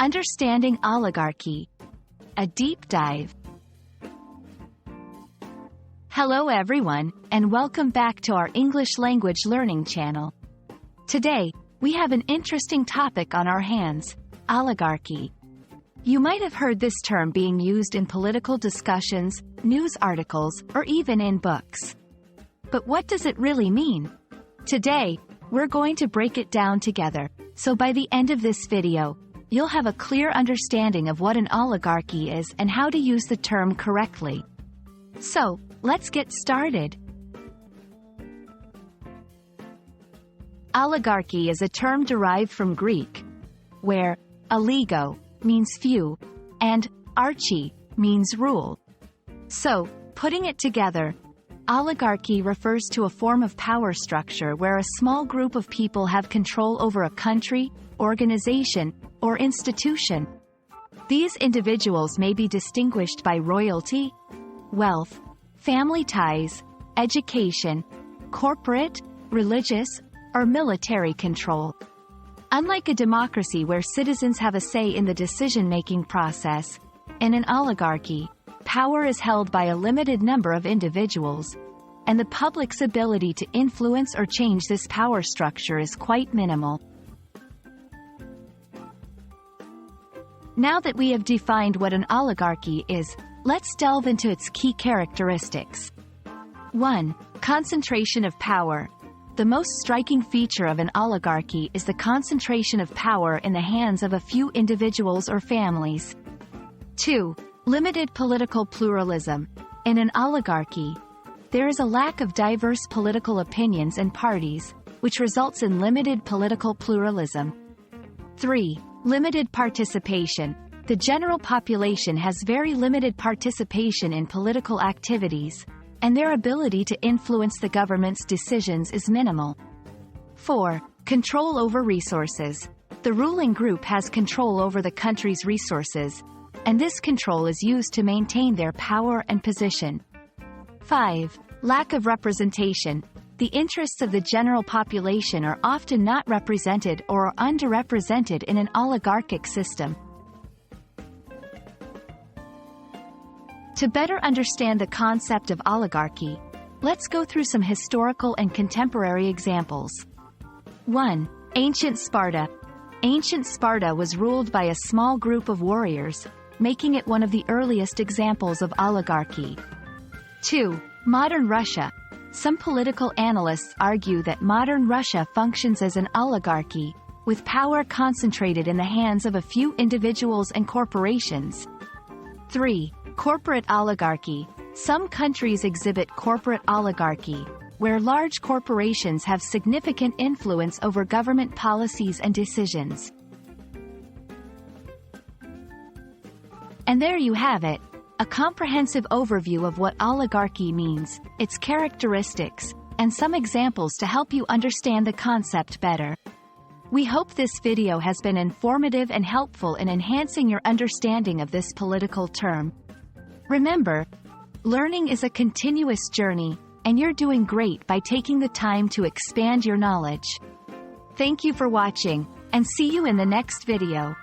Understanding oligarchy. A deep dive. Hello everyone, and welcome back to our English language learning channel. Today, we have an interesting topic on our hands: oligarchy. You might have heard this term being used in political discussions, news articles, or even in books. But what does it really mean? Today, we're going to break it down together, so by the end of this video, you'll have a clear understanding of what an oligarchy is and how to use the term correctly. So, let's get started. Oligarchy is a term derived from Greek, where oligo means few, and archy means rule. So, putting it together, oligarchy refers to a form of power structure where a small group of people have control over a country, organization, or institution. These individuals may be distinguished by royalty, wealth, family ties, education, corporate, religious, or military control. Unlike a democracy where citizens have a say in the decision-making process, in an oligarchy, power is held by a limited number of individuals, and the public's ability to influence or change this power structure is quite minimal. Now that we have defined what an oligarchy is, let's delve into its key characteristics. 1. Concentration of power. The most striking feature of an oligarchy is the concentration of power in the hands of a few individuals or families. 2. Limited political pluralism. In an oligarchy, there is a lack of diverse political opinions and parties, which results in limited political pluralism. 3. Limited participation. The general population has very limited participation in political activities, and their ability to influence the government's decisions is minimal. 4. Control over resources. The ruling group has control over the country's resources, and this control is used to maintain their power and position. 5. Lack of representation. The interests of the general population are often not represented or are underrepresented in an oligarchic system. To better understand the concept of oligarchy, let's go through some historical and contemporary examples. 1. Ancient Sparta. Ancient Sparta was ruled by a small group of warriors, making it one of the earliest examples of oligarchy. 2. Modern Russia. Some political analysts argue that modern Russia functions as an oligarchy, with power concentrated in the hands of a few individuals and corporations. 3. Corporate oligarchy. Some countries exhibit corporate oligarchy, where large corporations have significant influence over government policies and decisions. And there you have it, a comprehensive overview of what oligarchy means, its characteristics, and some examples to help you understand the concept better. We hope this video has been informative and helpful in enhancing your understanding of this political term. Remember, learning is a continuous journey, and you're doing great by taking the time to expand your knowledge. Thank you for watching, and see you in the next video.